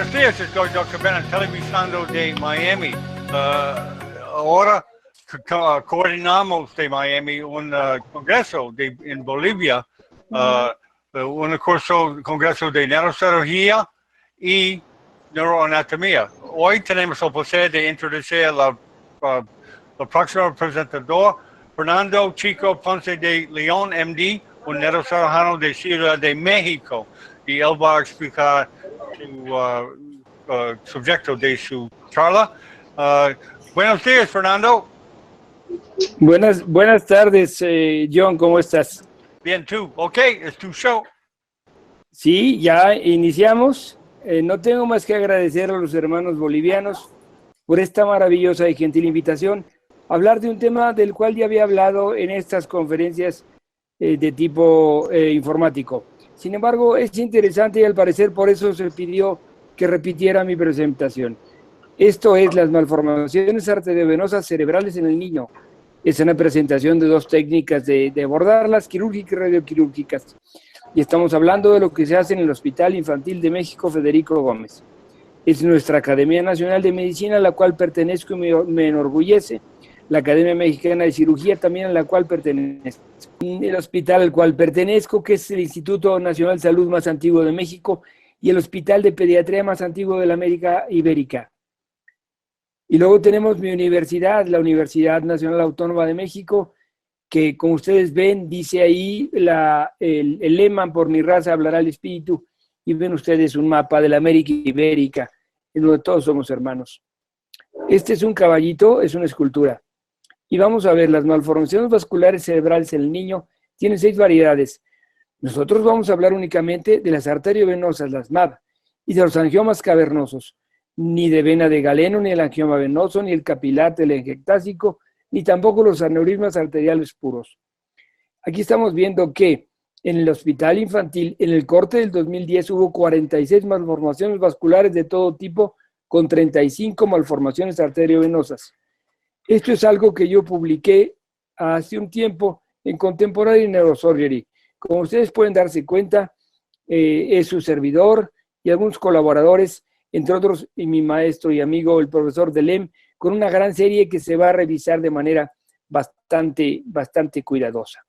Buenos días, estoy Dr. Bennett, televisando de Miami. Ahora coordinamos de Miami un congreso en Bolivia, un congreso de neurocirugía y neuroanatomía. Hoy tenemos el placer de introducir al próximo presentador, Fernando Chico Ponce de León, MD, un neurocirujano de Ciudad de México, y él va a explicar su subjecto de su charla. Buenos días, Fernando. Buenas tardes, John, ¿cómo estás? Bien, tú. Ok, es tu show. Sí, ya iniciamos. No tengo más que agradecer a los hermanos bolivianos por esta maravillosa y gentil invitación a hablar de un tema del cual ya había hablado en estas conferencias de tipo informático. Sin embargo, es interesante y al parecer por eso se pidió que repitiera mi presentación. Esto es las malformaciones arteriovenosas cerebrales en el niño. Es una presentación de dos técnicas de abordarlas, quirúrgicas y radioquirúrgicas. Y estamos hablando de lo que se hace en el Hospital Infantil de México Federico Gómez. Es nuestra Academia Nacional de Medicina, a la cual pertenezco y me enorgullece. La Academia Mexicana de Cirugía, también a la cual pertenezco. El hospital al cual pertenezco, que es el Instituto Nacional de Salud más antiguo de México y el Hospital de Pediatría más antiguo de la América Ibérica. Y luego tenemos mi universidad, la Universidad Nacional Autónoma de México, que como ustedes ven, dice ahí el lema, por mi raza hablará el espíritu, y ven ustedes un mapa de la América Ibérica, en donde todos somos hermanos. Este es un caballito, es una escultura. Y vamos a ver, las malformaciones vasculares cerebrales en el niño tienen 6 variedades. Nosotros vamos a hablar únicamente de las arteriovenosas, las MAV, y de los angiomas cavernosos. Ni de vena de Galeno, ni el angioma venoso, ni el capilar telangiectásico, ni tampoco los aneurismas arteriales puros. Aquí estamos viendo que en el hospital infantil, en el corte del 2010, hubo 46 malformaciones vasculares de todo tipo, con 35 malformaciones arteriovenosas. Esto es algo que yo publiqué hace un tiempo en Contemporary Neurosurgery. Como ustedes pueden darse cuenta, es su servidor y algunos colaboradores, entre otros, y mi maestro y amigo, el profesor Delem, con una gran serie que se va a revisar de manera bastante cuidadosa.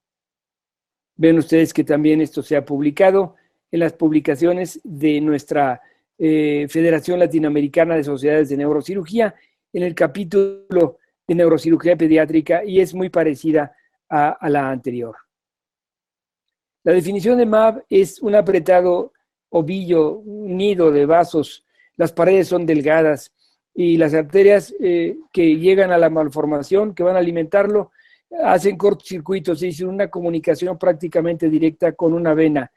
Ven ustedes que también esto se ha publicado en las publicaciones de nuestra Federación Latinoamericana de Sociedades de Neurocirugía, en el capítulo de Neurocirugía Pediátrica, y es muy parecida a la anterior. La definición de MAV es un apretado ovillo, un nido de vasos. Las paredes son delgadas y las arterias que llegan a la malformación, que van a alimentarlo, hacen cortocircuitos, y una comunicación prácticamente directa con una vena,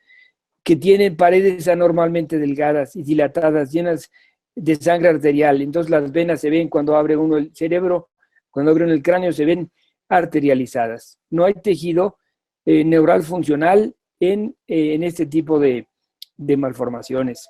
que tienen paredes anormalmente delgadas y dilatadas, llenas de sangre arterial. Entonces las venas se ven cuando abre uno el cerebro, cuando abren el cráneo se ven arterializadas. No hay tejido neural funcional en este tipo de malformaciones.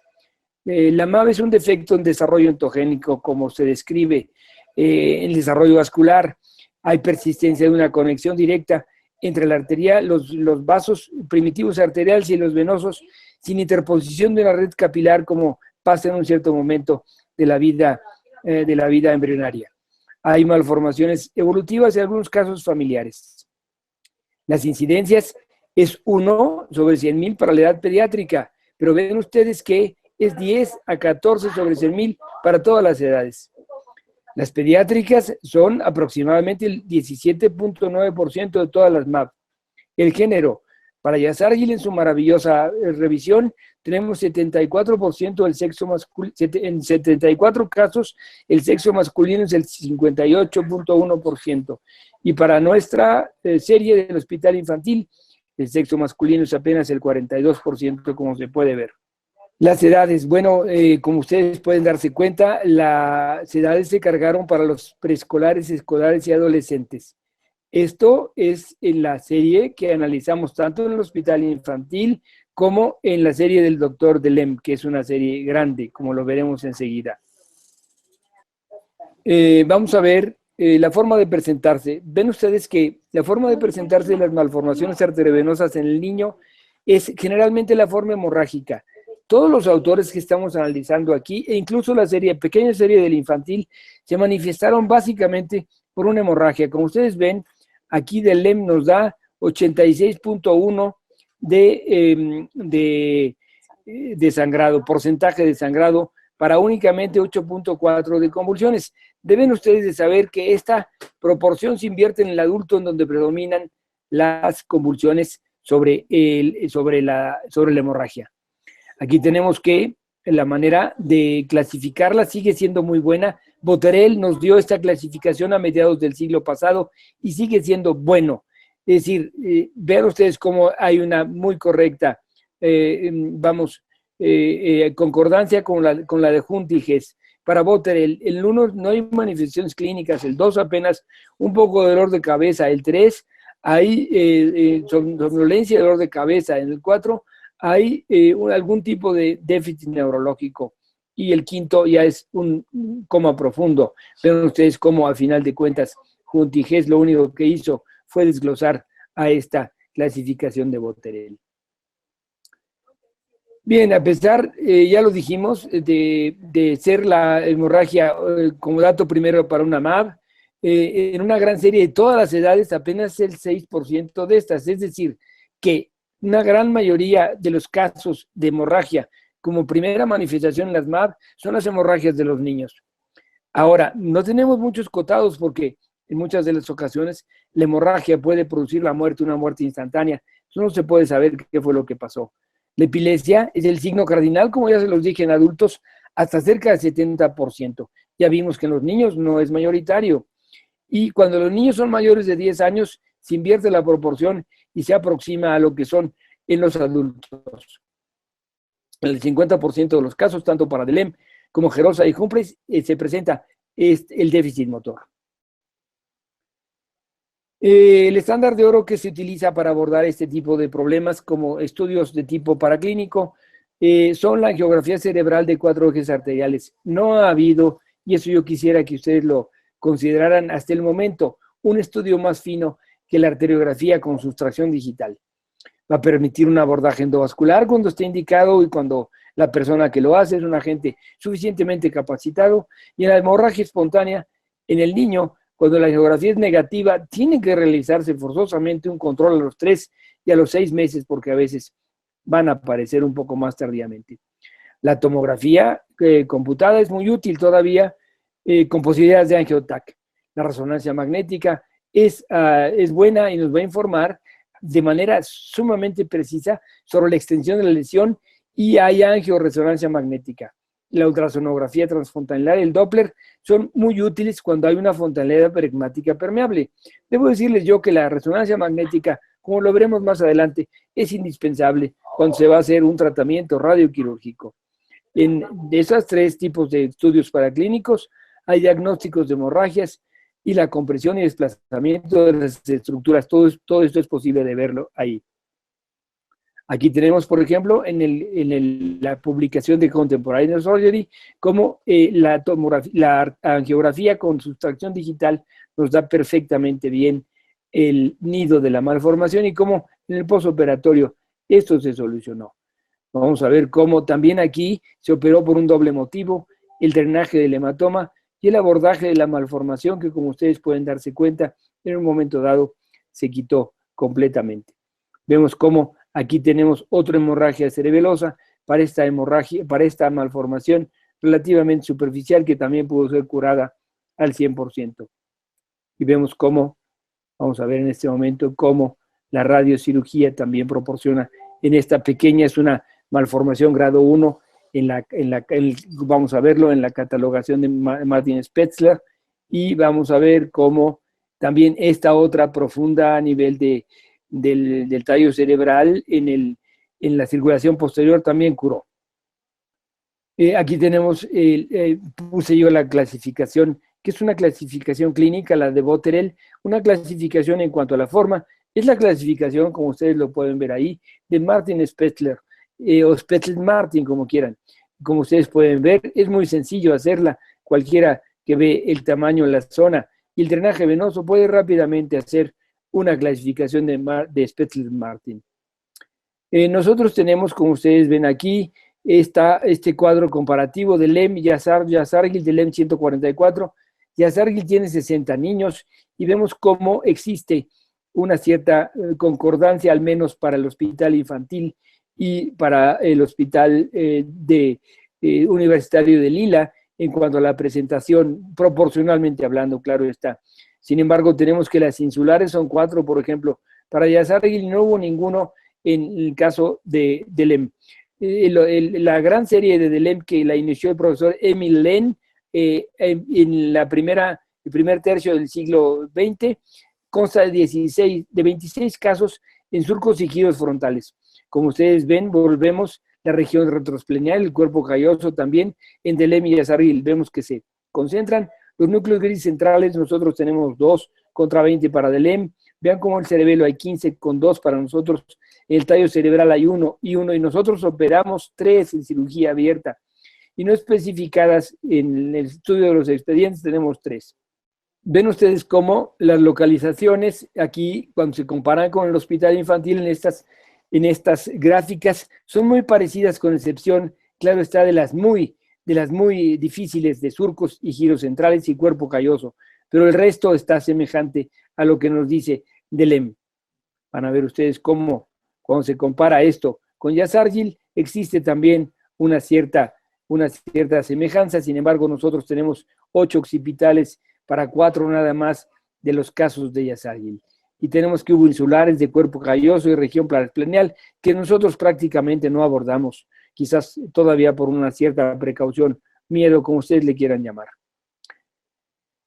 La MAV es un defecto en desarrollo ontogénico, como se describe en el desarrollo vascular. Hay persistencia de una conexión directa entre la arteria, los vasos primitivos arteriales y los venosos, sin interposición de una red capilar, como pasa en un cierto momento de la vida embrionaria. Hay malformaciones evolutivas y algunos casos familiares. Las incidencias es 1 sobre 100,000 para la edad pediátrica, pero ven ustedes que es 10 a 14 sobre 100,000 para todas las edades. Las pediátricas son aproximadamente el 17.9% de todas las MAV. El género, para Yazargil en su maravillosa revisión, tenemos 74% del sexo masculino, en 74 casos el sexo masculino es el 58.1%, y para nuestra serie del hospital infantil el sexo masculino es apenas el 42%, como se puede ver. Las edades, bueno, como ustedes pueden darse cuenta, las edades se cargaron para los preescolares, escolares y adolescentes. Esto es en la serie que analizamos tanto en el hospital infantil como en la serie del doctor Delem, que es una serie grande, como lo veremos enseguida. Vamos a ver la forma de presentarse. Ven ustedes que la forma de presentarse de las malformaciones arteriovenosas en el niño es generalmente la forma hemorrágica, todos los autores que estamos analizando aquí, e incluso la pequeña serie del infantil, se manifestaron básicamente por una hemorragia. Como ustedes ven, aquí del LEM nos da 86.1 de sangrado, porcentaje de sangrado, para únicamente 8.4 de convulsiones. Deben ustedes de saber que esta proporción se invierte en el adulto, en donde predominan las convulsiones sobre la hemorragia. Aquí tenemos que la manera de clasificarla sigue siendo muy buena. Boterel nos dio esta clasificación a mediados del siglo pasado y sigue siendo bueno. Es decir, vean ustedes cómo hay una muy correcta, concordancia con la de Hunt y Hess. Para Boterel, el 1 no hay manifestaciones clínicas, el 2 apenas un poco de dolor de cabeza, el 3 hay somnolencia y dolor de cabeza, en el 4 hay algún tipo de déficit neurológico, y el 5 ya es un coma profundo. Ven ustedes cómo, a final de cuentas, Hunt y Hess lo único que hizo fue desglosar a esta clasificación de Boterel. Bien, a pesar, ya lo dijimos, de ser la hemorragia, como dato primero para una MAV, en una gran serie de todas las edades, apenas el 6% de estas, es decir, que una gran mayoría de los casos de hemorragia como primera manifestación en las MAV son las hemorragias de los niños. Ahora, no tenemos muchos cotados porque en muchas de las ocasiones la hemorragia puede producir la muerte, una muerte instantánea. Eso no se puede saber qué fue lo que pasó. La epilepsia es el signo cardinal, como ya se los dije, en adultos hasta cerca del 70%. Ya vimos que en los niños no es mayoritario. Y cuando los niños son mayores de 10 años, se invierte la proporción y se aproxima a lo que son en los adultos. En el 50% de los casos, tanto para Delem como Gerosa y Humphreys, se presenta el déficit motor. El estándar de oro que se utiliza para abordar este tipo de problemas como estudios de tipo paraclínico son la angiografía cerebral de 4 ejes arteriales. No ha habido, y eso yo quisiera que ustedes lo consideraran hasta el momento, un estudio más fino que la arteriografía con sustracción digital. Va a permitir un abordaje endovascular cuando esté indicado y cuando la persona que lo hace es un agente suficientemente capacitado, y en la hemorragia espontánea en el niño, cuando la angiografía es negativa, tiene que realizarse forzosamente un control a los 3 y a los 6 meses, porque a veces van a aparecer un poco más tardíamente. La tomografía computada es muy útil todavía, con posibilidades de angiotac. La resonancia magnética es buena y nos va a informar de manera sumamente precisa sobre la extensión de la lesión, y hay angioresonancia magnética. La ultrasonografía transfontanelar, el Doppler, son muy útiles cuando hay una fontanela peregmática permeable. Debo decirles yo que la resonancia magnética, como lo veremos más adelante, es indispensable cuando se va a hacer un tratamiento radioquirúrgico. En esos 3 tipos de estudios paraclínicos hay diagnósticos de hemorragias y la compresión y desplazamiento de las estructuras. Todo esto es posible de verlo ahí. Aquí tenemos, por ejemplo, la publicación de Contemporary Neurosurgery, como la angiografía con sustracción digital nos da perfectamente bien el nido de la malformación y cómo en el postoperatorio esto se solucionó. Vamos a ver cómo también aquí se operó por un doble motivo: el drenaje del hematoma y el abordaje de la malformación, que, como ustedes pueden darse cuenta, en un momento dado se quitó completamente. Vemos cómo aquí tenemos otra hemorragia cerebelosa para esta malformación relativamente superficial, que también pudo ser curada al 100%. Y vemos cómo, vamos a ver en este momento, cómo la radiocirugía también proporciona en esta pequeña, es una malformación grado 1, vamos a verlo en la catalogación de Martin Spetzler, y vamos a ver cómo también esta otra profunda a nivel del tallo cerebral en la circulación posterior también curó. Aquí tenemos, puse yo la clasificación, que es una clasificación clínica, la de Boterel, una clasificación en cuanto a la forma. Es la clasificación, como ustedes lo pueden ver ahí, de Martin Spetzler, o Spetzler-Martin, como quieran. Como ustedes pueden ver, es muy sencillo hacerla. Cualquiera que ve el tamaño en la zona y el drenaje venoso puede rápidamente hacer una clasificación de Spetzler-Martin. Nosotros tenemos, como ustedes ven aquí, este cuadro comparativo de LEM y Yazargil de LEM 144. Yazargil tiene 60 niños y vemos cómo existe una cierta concordancia, al menos para el hospital infantil y para el hospital universitario de Lila, en cuanto a la presentación, proporcionalmente hablando, claro está. Sin embargo, tenemos que las insulares son 4, por ejemplo. Para Yazargil no hubo ninguno en el caso de LEM. La gran serie de DELEM que la inició el profesor Emil Lehn en el primer tercio del siglo XX, consta de 26 casos en surcos y giros frontales. Como ustedes ven, volvemos la región retrosplenial, el cuerpo calloso también, en DELEM y Yazargil. Vemos que se concentran. Los núcleos grises centrales, nosotros tenemos 2 contra 20 para DELEM. Vean cómo el cerebelo hay 15 con 2 para nosotros. El tallo cerebral hay 1 y 1, y nosotros operamos 3 en cirugía abierta. Y no especificadas en el estudio de los expedientes tenemos 3. Ven ustedes cómo las localizaciones aquí, cuando se comparan con el hospital infantil en estas gráficas, son muy parecidas, con excepción, claro está, de las muy difíciles de surcos y giros centrales y cuerpo calloso. Pero el resto está semejante a lo que nos dice DELEM. Van a ver ustedes cómo, cuando se compara esto con Yazargil, existe también una cierta semejanza. Sin embargo, nosotros tenemos 8 occipitales para 4 nada más de los casos de Yazargil. Y tenemos que hubo insulares de cuerpo calloso y región paraesplenial que nosotros prácticamente no abordamos, quizás todavía por una cierta precaución, miedo, como ustedes le quieran llamar.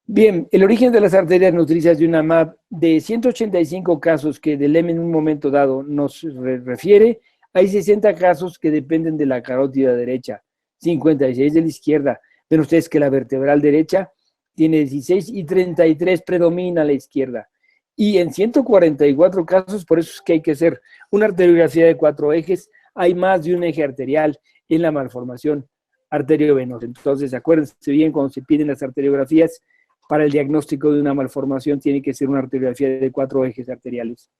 Bien, el origen de las arterias nutricias de una MAP, de 185 casos que DELEM en un momento dado nos refiere, hay 60 casos que dependen de la carótida derecha, 56 de la izquierda. Ven ustedes que la vertebral derecha tiene 16 y 33 predomina la izquierda. Y en 144 casos, por eso es que hay que hacer una arteriografía de 4 ejes, hay más de un eje arterial en la malformación arteriovenosa. Entonces, acuérdense bien, cuando se piden las arteriografías, para el diagnóstico de una malformación tiene que ser una arteriografía de 4 ejes arteriales.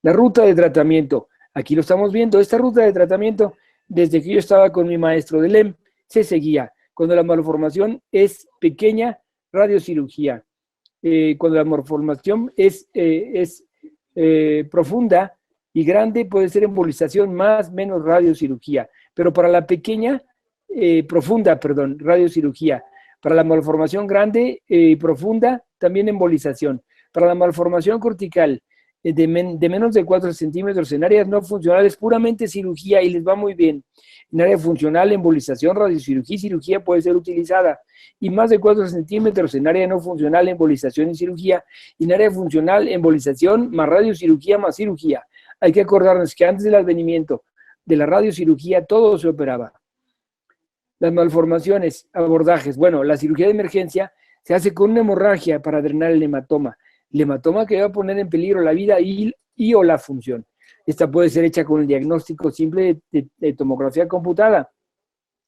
La ruta de tratamiento, aquí lo estamos viendo. Esta ruta de tratamiento, desde que yo estaba con mi maestro DELEM, se seguía. Cuando la malformación es pequeña, radiocirugía. Cuando la malformación es profunda y grande, puede ser embolización más menos radiocirugía. Pero para la pequeña, radiocirugía. Para la malformación grande y profunda, también embolización. Para la malformación cortical de menos de 4 centímetros en áreas no funcionales, puramente cirugía, y les va muy bien. En área funcional, embolización, radiocirugía y cirugía puede ser utilizada. Y más de 4 centímetros en área no funcional, embolización y cirugía. Y en área funcional, embolización más radiocirugía más cirugía. Hay que acordarnos que antes del advenimiento de la radiocirugía, todo se operaba. Las malformaciones, abordajes. Bueno, la cirugía de emergencia se hace con una hemorragia para drenar el hematoma. El hematoma que va a poner en peligro la vida y o la función. Esta puede ser hecha con el diagnóstico simple de tomografía computada.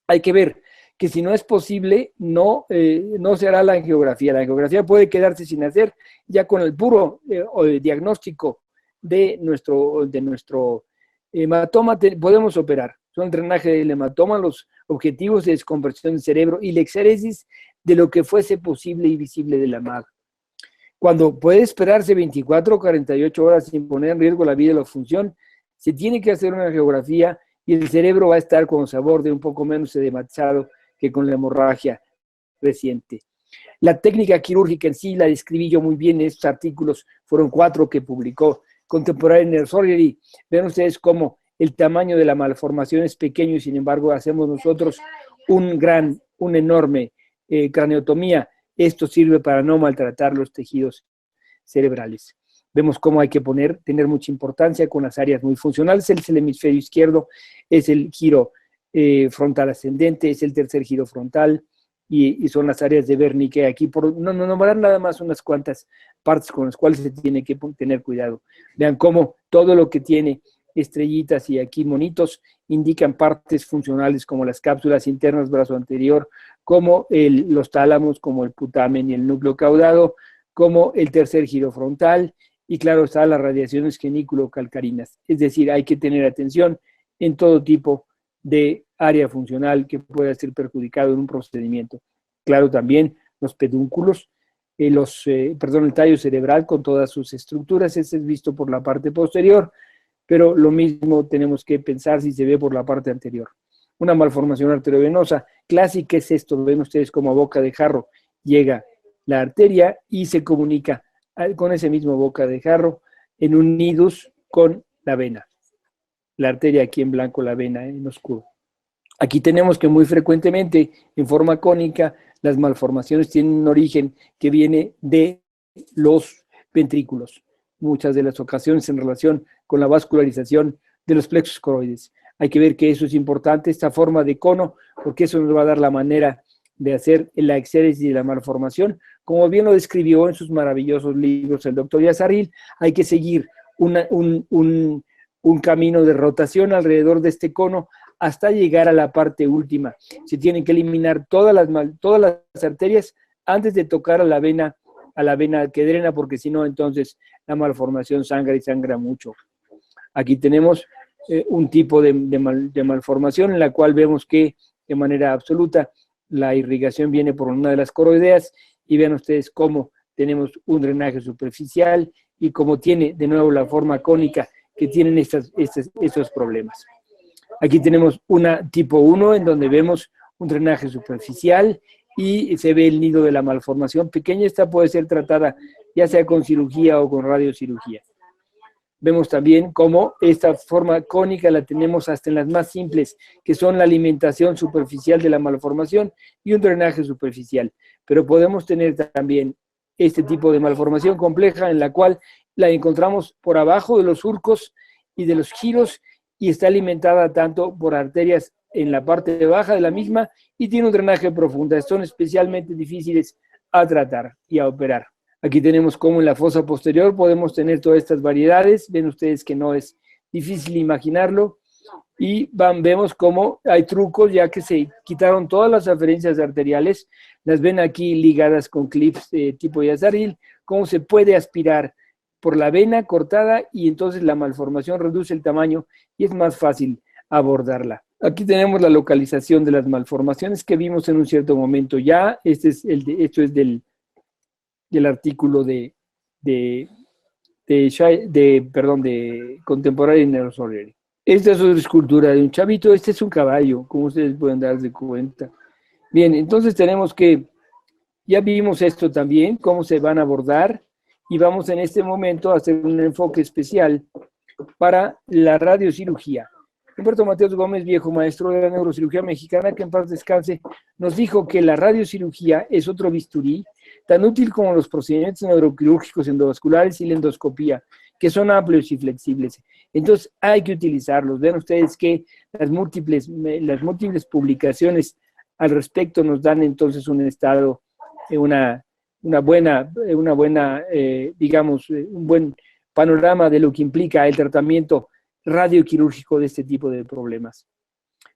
Hay que ver que si no es posible, no se hará la angiografía. La angiografía puede quedarse sin hacer ya con el puro diagnóstico de nuestro hematoma. Podemos operar. Son el drenaje del hematoma, los objetivos de descompresión del cerebro y la exéresis de lo que fuese posible y visible de la MAG. Cuando puede esperarse 24 o 48 horas sin poner en riesgo la vida y la función, se tiene que hacer una geografía y el cerebro va a estar con sabor de un poco menos edematizado que con la hemorragia reciente. La técnica quirúrgica en sí la describí yo muy bien en estos artículos, fueron 4 que publicó Contemporary Neurosurgery. Ven ustedes cómo el tamaño de la malformación es pequeño y sin embargo hacemos nosotros una enorme craneotomía. Esto sirve para no maltratar los tejidos cerebrales. Vemos cómo hay que tener mucha importancia con las áreas muy funcionales. Es el hemisferio izquierdo, es el giro frontal ascendente, es el tercer giro frontal y son las áreas de Wernicke. Aquí por no nombrar nada más unas cuantas partes con las cuales se tiene que tener cuidado. Vean cómo todo lo que tiene estrellitas y aquí monitos indican partes funcionales como las cápsulas internas, brazo anterior, como los tálamos, como el putamen y el núcleo caudado, como el tercer giro frontal, y claro está las radiaciones genículo-calcarinas. Es decir, hay que tener atención en todo tipo de área funcional que pueda ser perjudicado en un procedimiento. Claro, también los pedúnculos, el tallo cerebral con todas sus estructuras, ese es visto por la parte posterior, pero lo mismo tenemos que pensar si se ve por la parte anterior. Una malformación arteriovenosa clásica es esto, ven ustedes como a boca de jarro llega la arteria y se comunica con ese mismo boca de jarro en un nidus con la vena. La arteria aquí en blanco, la vena en oscuro. Aquí tenemos que muy frecuentemente, en forma cónica, las malformaciones tienen un origen que viene de los ventrículos, muchas de las ocasiones en relación con la vascularización de los plexos coroides. Hay que ver que eso es importante, esta forma de cono, porque eso nos va a dar la manera de hacer la exéresis de la malformación. Como bien lo describió en sus maravillosos libros el doctor Yazaril, hay que seguir un camino de rotación alrededor de este cono hasta llegar a la parte última. Se tienen que eliminar todas las arterias antes de tocar a la vena que drena, porque si no, entonces la malformación sangra y sangra mucho. Aquí tenemos un tipo de malformación en la cual vemos que de manera absoluta la irrigación viene por una de las coroideas y vean ustedes cómo tenemos un drenaje superficial y cómo tiene de nuevo la forma cónica que tienen estos problemas. Aquí tenemos una tipo 1 en donde vemos un drenaje superficial y se ve el nido de la malformación pequeña. Esta puede ser tratada ya sea con cirugía o con radiocirugía. Vemos también cómo esta forma cónica la tenemos hasta en las más simples, que son la alimentación superficial de la malformación y un drenaje superficial. Pero podemos tener también este tipo de malformación compleja en la cual la encontramos por abajo de los surcos y de los giros y está alimentada tanto por arterias en la parte baja de la misma y tiene un drenaje profundo. Son especialmente difíciles a tratar y a operar. Aquí tenemos cómo en la fosa posterior podemos tener todas estas variedades. Ven ustedes que no es difícil imaginarlo. Y vemos cómo hay trucos, ya que se quitaron todas las aferencias arteriales. Las ven aquí ligadas con clips tipo Yazaril. Cómo se puede aspirar por la vena cortada y entonces la malformación reduce el tamaño y es más fácil abordarla. Aquí tenemos la localización de las malformaciones que vimos en un cierto momento ya. Esto es del artículo de Contemporary Neurosurgery. Esta es otra escultura de un chavito. Este es un caballo, como ustedes pueden darse cuenta. Bien, entonces tenemos que, ya vimos esto también, cómo se van a abordar, y vamos en este momento a hacer un enfoque especial para la radiocirugía. Humberto Mateos Gómez, viejo maestro de la neurocirugía mexicana, que en paz descanse, nos dijo que la radiocirugía es otro bisturí tan útil como los procedimientos neuroquirúrgicos endovasculares y la endoscopía, que son amplios y flexibles. Entonces hay que utilizarlos. Ven ustedes que las múltiples publicaciones al respecto nos dan entonces un estado, un buen panorama de lo que implica el tratamiento radioquirúrgico de este tipo de problemas.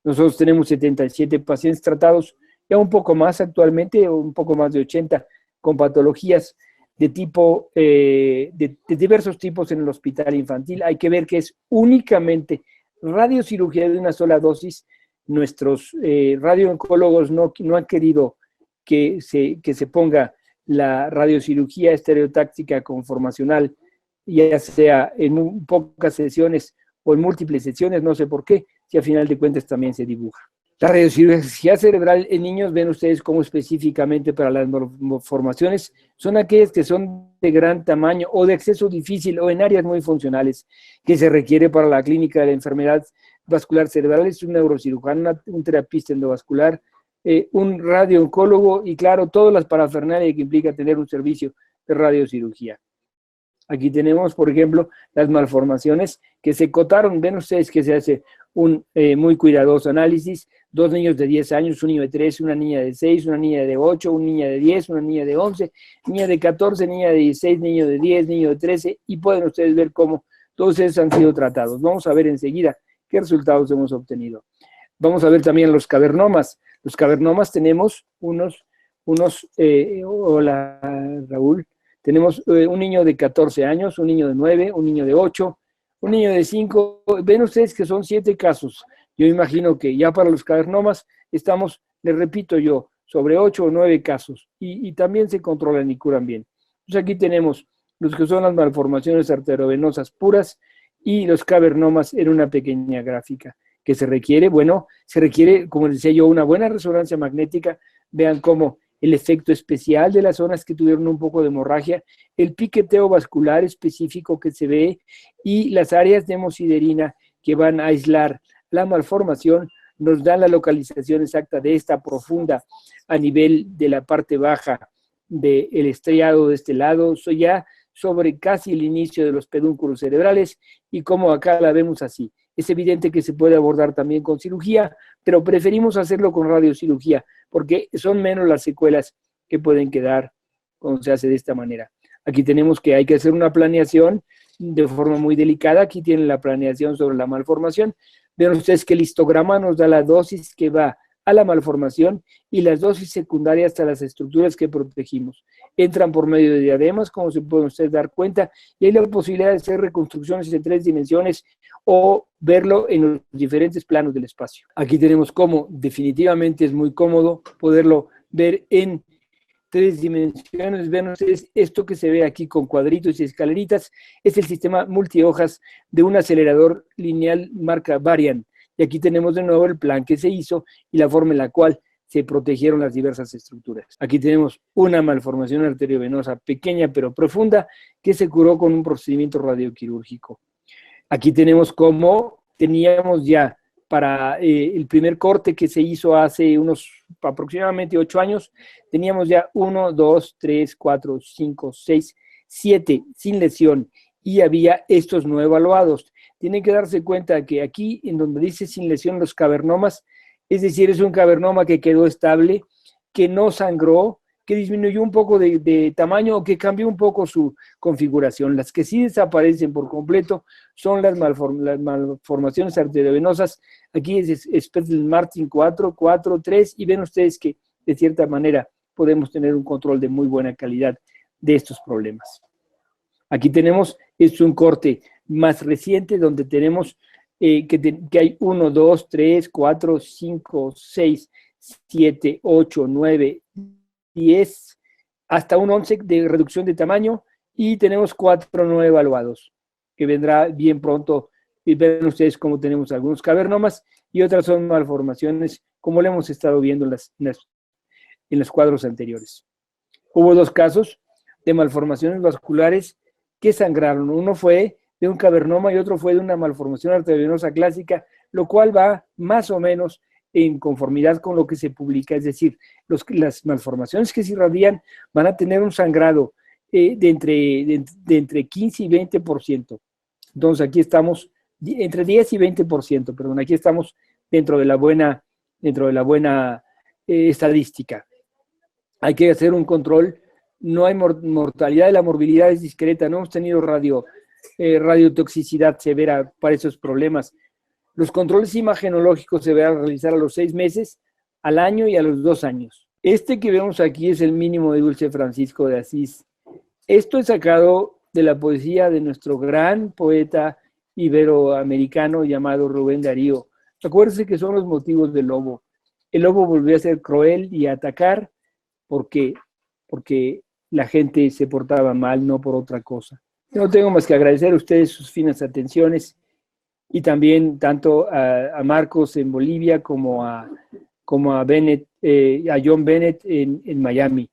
Nosotros tenemos 77 pacientes tratados, ya un poco más actualmente, o un poco más de 80, con patologías de tipo, de diversos tipos en el hospital infantil. Hay que ver que es únicamente radiocirugía de una sola dosis. Nuestros radiooncólogos no han querido que se ponga la radiocirugía estereotáctica conformacional, ya sea en pocas sesiones o en múltiples sesiones, no sé por qué, si a final de cuentas también se dibuja. La radiocirugía cerebral en niños, ven ustedes cómo específicamente para las malformaciones son aquellas que son de gran tamaño o de acceso difícil o en áreas muy funcionales que se requiere para la clínica de la enfermedad vascular cerebral. Es un neurocirujano, un terapista endovascular, un radiooncólogo y claro, todas las parafernalias que implica tener un servicio de radiocirugía. Aquí tenemos, por ejemplo, las malformaciones que se cotaron. Ven ustedes que se hace un muy cuidadoso análisis. 2 niños de 10 años, un niño de 13, una niña de 6, una niña de 8, una niña de 10, una niña de 11, niña de 14, niña de 16, niño de 10, niño de 13, y pueden ustedes ver cómo todos esos han sido tratados. Vamos a ver enseguida qué resultados hemos obtenido. Vamos a ver también los cavernomas. Los cavernomas tenemos hola Raúl, tenemos un niño de 14 años, un niño de 9, un niño de 8, un niño de 5. Ven ustedes que son 7 casos Yo imagino que ya para los cavernomas estamos, les repito yo, sobre 8 o 9 casos y también se controlan y curan bien. Entonces aquí tenemos los que son las malformaciones arteriovenosas puras y los cavernomas en una pequeña gráfica. ¿Que se requiere? Bueno, se requiere, como les decía yo, una buena resonancia magnética. Vean cómo el efecto especial de las zonas que tuvieron un poco de hemorragia, el piqueteo vascular específico que se ve y las áreas de hemosiderina que van a aislar la malformación nos dan la localización exacta de esta profunda a nivel de la parte baja del estriado de este lado, ya sobre casi el inicio de los pedúnculos cerebrales y como acá la vemos así. Es evidente que se puede abordar también con cirugía, pero preferimos hacerlo con radiocirugía porque son menos las secuelas que pueden quedar cuando se hace de esta manera. Aquí tenemos que hay que hacer una planeación de forma muy delicada. Aquí tienen la planeación sobre la malformación. Ven ustedes que el histograma nos da la dosis que va a la malformación y las dosis secundarias a las estructuras que protegimos. Entran por medio de diademas, como se pueden ustedes dar cuenta, y hay la posibilidad de hacer reconstrucciones en 3 dimensiones o verlo en los diferentes planos del espacio. Aquí tenemos cómo definitivamente es muy cómodo poderlo ver en 3 dimensiones. Vean ustedes, esto que se ve aquí con cuadritos y escaleritas es el sistema multihojas de un acelerador lineal marca Varian. Y aquí tenemos de nuevo el plan que se hizo y la forma en la cual se protegieron las diversas estructuras. Aquí tenemos una malformación arteriovenosa pequeña pero profunda que se curó con un procedimiento radioquirúrgico. Aquí tenemos cómo teníamos ya para el primer corte que se hizo hace unos aproximadamente 8 años, teníamos ya 1, 2, 3, 4, 5, 6, 7 sin lesión y había estos no evaluados. Tienen que darse cuenta que aquí, en donde dice sin lesión los cavernomas, es decir, es un cavernoma que quedó estable, que no sangró, que disminuyó un poco de tamaño o que cambió un poco su configuración. Las que sí desaparecen por completo son las malformaciones arteriovenosas. Aquí es Spetzel-Martin 4, 4, 3, y ven ustedes que de cierta manera podemos tener un control de muy buena calidad de estos problemas. Aquí tenemos, es un corte más reciente donde tenemos que hay 1, 2, 3, 4, 5, 6, 7, 8, 9, 10, hasta un 11 de reducción de tamaño y tenemos 4 no evaluados, que vendrá bien pronto. Y ven ustedes cómo tenemos algunos cavernomas y otras son malformaciones, como lo hemos estado viendo en los cuadros anteriores. Hubo 2 casos de malformaciones vasculares que sangraron. Uno fue de un cavernoma y otro fue de una malformación arteriovenosa clásica, lo cual va más o menos en conformidad con lo que se publica, es decir, las malformaciones que se irradian van a tener un sangrado de entre 15 y 20%. Entonces aquí estamos, entre 10 y 20%, perdón, aquí estamos dentro de la buena estadística. Hay que hacer un control, no hay mortalidad, la morbilidad es discreta, no hemos tenido radiotoxicidad severa para esos problemas. Los controles imagenológicos se van a realizar a los 6 meses, al año y a los 2 años. Este que vemos aquí es el mínimo de Dulce Francisco de Asís. Esto es sacado de la poesía de nuestro gran poeta iberoamericano llamado Rubén Darío. Acuérdense que son los motivos del lobo. El lobo volvió a ser cruel y a atacar porque la gente se portaba mal, no por otra cosa. No tengo más que agradecer a ustedes sus finas atenciones y también tanto a Marcos en Bolivia como a Bennett, a John Bennett en Miami.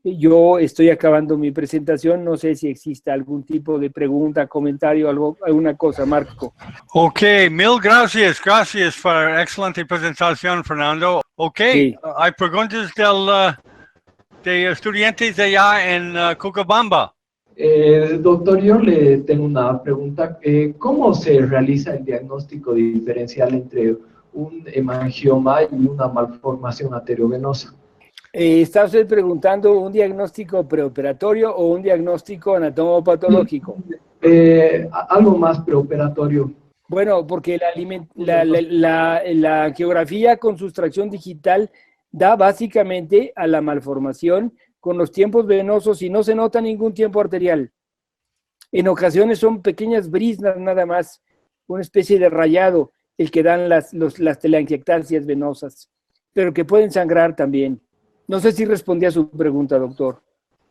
Yo estoy acabando mi presentación, no sé si existe algún tipo de pregunta, comentario, alguna cosa, Marco. Ok, mil gracias, gracias por la excelente presentación, Fernando. Ok, Sí. hay preguntas de estudiantes de allá en Cochabamba. Doctor, yo le tengo una pregunta. ¿Cómo se realiza el diagnóstico diferencial entre un hemangioma y una malformación arteriovenosa? ¿Está usted preguntando un diagnóstico preoperatorio o un diagnóstico anatomopatológico? Algo más preoperatorio. Bueno, porque la geografía con sustracción digital da básicamente a la malformación con los tiempos venosos y no se nota ningún tiempo arterial. En ocasiones son pequeñas brisnas nada más, una especie de rayado, el que dan las telangiectasias venosas, pero que pueden sangrar también. No sé si respondí a su pregunta, doctor.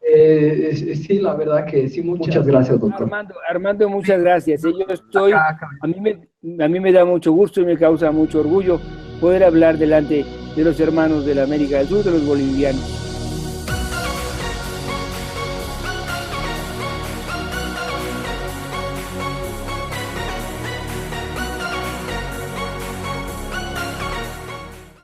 Sí, la verdad que sí, muchas gracias, doctor. Armando, muchas gracias. Yo estoy, a mí me da mucho gusto y me causa mucho orgullo poder hablar delante de los hermanos de la América del Sur, de los bolivianos.